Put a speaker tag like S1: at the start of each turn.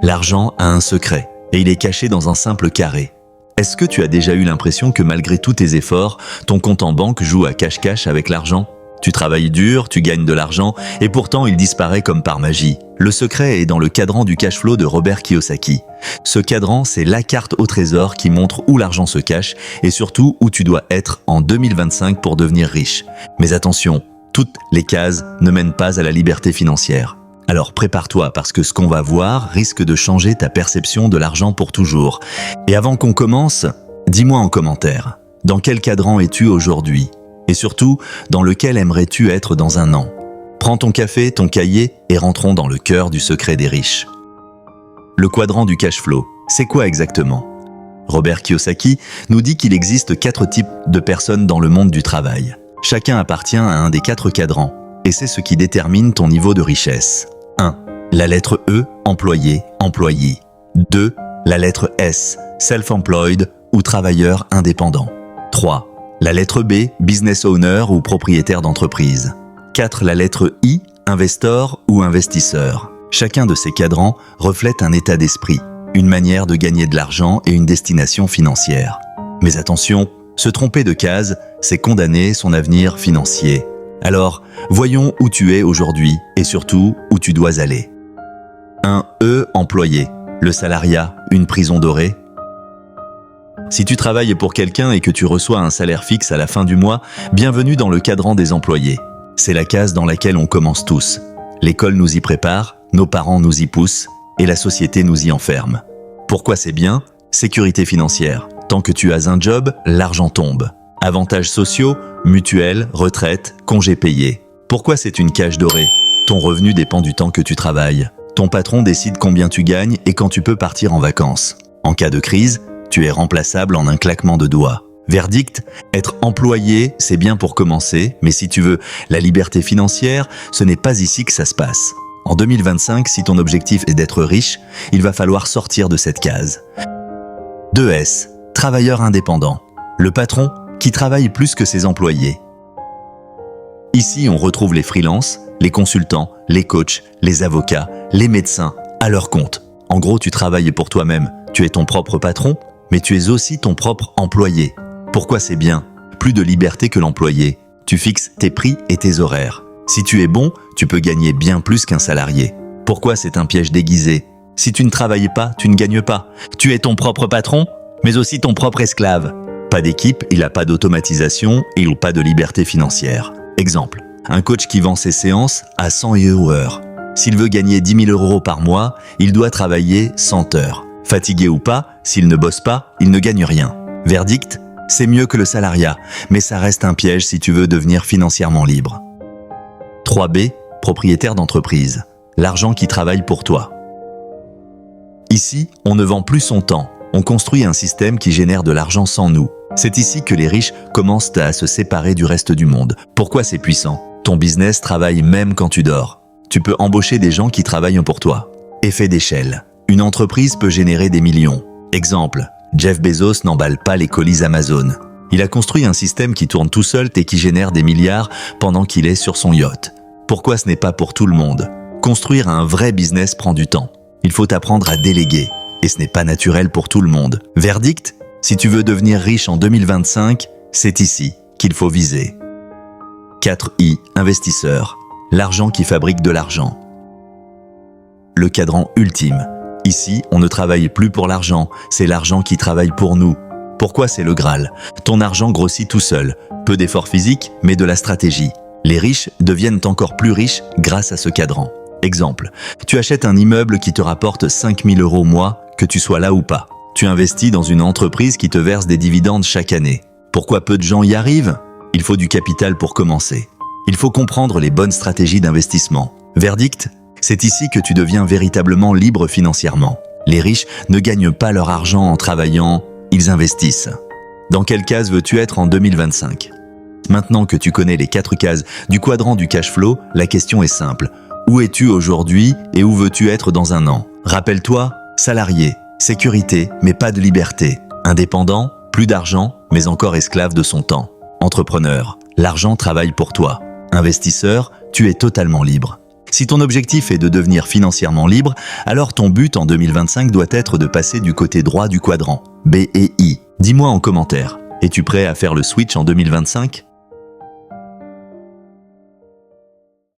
S1: L'argent a un secret, et il est caché dans un simple carré. Est-ce que tu as déjà eu l'impression que malgré tous tes efforts, ton compte en banque joue à cache-cache avec l'argent ? Tu travailles dur, tu gagnes de l'argent, et pourtant il disparaît comme par magie. Le secret est dans le cadran du cash flow de Robert Kiyosaki. Ce cadran, c'est la carte au trésor qui montre où l'argent se cache, et surtout où tu dois être en 2025 pour devenir riche. Mais attention, toutes les cases ne mènent pas à la liberté financière. Alors prépare-toi parce que ce qu'on va voir risque de changer ta perception de l'argent pour toujours. Et avant qu'on commence, dis-moi en commentaire, dans quel cadran es-tu aujourd'hui ? Et surtout, dans lequel aimerais-tu être dans un an ? Prends ton café, ton cahier et rentrons dans le cœur du secret des riches. Le quadrant du cash flow, c'est quoi exactement ? Robert Kiyosaki nous dit qu'il existe 4 types de personnes dans le monde du travail. Chacun appartient à un des 4 cadrans. Et c'est ce qui détermine ton niveau de richesse. 1. La lettre E, employé, employee. 2. La lettre S, self-employed ou travailleur indépendant. 3. La lettre B, business owner ou propriétaire d'entreprise. 4. La lettre I, investor ou investisseur. Chacun de ces cadrans reflète un état d'esprit, une manière de gagner de l'argent et une destination financière. Mais attention, se tromper de case, c'est condamner son avenir financier. Alors, voyons où tu es aujourd'hui et surtout où tu dois aller. 1. E, employé. Le salariat, une prison dorée. Si tu travailles pour quelqu'un et que tu reçois un salaire fixe à la fin du mois, bienvenue dans le cadran des employés. C'est la case dans laquelle on commence tous. L'école nous y prépare, nos parents nous y poussent et la société nous y enferme. Pourquoi c'est bien ? Sécurité financière. Tant que tu as un job, l'argent tombe. Avantages sociaux, mutuelles, retraite, congés payés. Pourquoi c'est une cage dorée ? Ton revenu dépend du temps que tu travailles. Ton patron décide combien tu gagnes et quand tu peux partir en vacances. En cas de crise, tu es remplaçable en un claquement de doigts. Verdict, être employé, c'est bien pour commencer, mais si tu veux la liberté financière, ce n'est pas ici que ça se passe. En 2025, si ton objectif est d'être riche, il va falloir sortir de cette case. 2S, travailleur indépendant. Le patron qui travaille plus que ses employés. Ici, on retrouve les freelances, les consultants, les coachs, les avocats, les médecins, à leur compte. En gros, tu travailles pour toi-même. Tu es ton propre patron, mais tu es aussi ton propre employé. Pourquoi c'est bien ? Plus de liberté que l'employé. Tu fixes tes prix et tes horaires. Si tu es bon, tu peux gagner bien plus qu'un salarié. Pourquoi c'est un piège déguisé ? Si tu ne travailles pas, tu ne gagnes pas. Tu es ton propre patron, mais aussi ton propre esclave. Pas d'équipe, il n'a pas d'automatisation et il n'a pas de liberté financière. Exemple, un coach qui vend ses séances à 100 €. S'il veut gagner 10 000 € par mois, il doit travailler 100 heures. Fatigué ou pas, s'il ne bosse pas, il ne gagne rien. Verdict, c'est mieux que le salariat, mais ça reste un piège si tu veux devenir financièrement libre. 3B, propriétaire d'entreprise. L'argent qui travaille pour toi. Ici, on ne vend plus son temps. On construit un système qui génère de l'argent sans nous. C'est ici que les riches commencent à se séparer du reste du monde. Pourquoi c'est puissant ? Ton business travaille même quand tu dors. Tu peux embaucher des gens qui travaillent pour toi. Effet d'échelle. Une entreprise peut générer des millions. Exemple, Jeff Bezos n'emballe pas les colis Amazon. Il a construit un système qui tourne tout seul et qui génère des milliards pendant qu'il est sur son yacht. Pourquoi ce n'est pas pour tout le monde ? Construire un vrai business prend du temps. Il faut apprendre à déléguer. Et ce n'est pas naturel pour tout le monde. Verdict, si tu veux devenir riche en 2025, c'est ici qu'il faut viser. 4I, investisseur. L'argent qui fabrique de l'argent. Le cadran ultime. Ici, on ne travaille plus pour l'argent, c'est l'argent qui travaille pour nous. Pourquoi c'est le Graal ? Ton argent grossit tout seul. Peu d'efforts physiques, mais de la stratégie. Les riches deviennent encore plus riches grâce à ce cadran. Exemple, tu achètes un immeuble qui te rapporte 5 000 € au mois, que tu sois là ou pas. Tu investis dans une entreprise qui te verse des dividendes chaque année. Pourquoi peu de gens y arrivent ? Il faut du capital pour commencer. Il faut comprendre les bonnes stratégies d'investissement. Verdict, c'est ici que tu deviens véritablement libre financièrement. Les riches ne gagnent pas leur argent en travaillant, ils investissent. Dans quelle case veux-tu être en 2025 ? Maintenant que tu connais les 4 cases du quadrant du cash flow, la question est simple. Où es-tu aujourd'hui et où veux-tu être dans un an ? Rappelle-toi, salarié, sécurité, mais pas de liberté. Indépendant, plus d'argent, mais encore esclave de son temps. Entrepreneur, l'argent travaille pour toi. Investisseur, tu es totalement libre. Si ton objectif est de devenir financièrement libre, alors ton but en 2025 doit être de passer du côté droit du quadrant, B et I. Dis-moi en commentaire, es-tu prêt à faire le switch en 2025 ?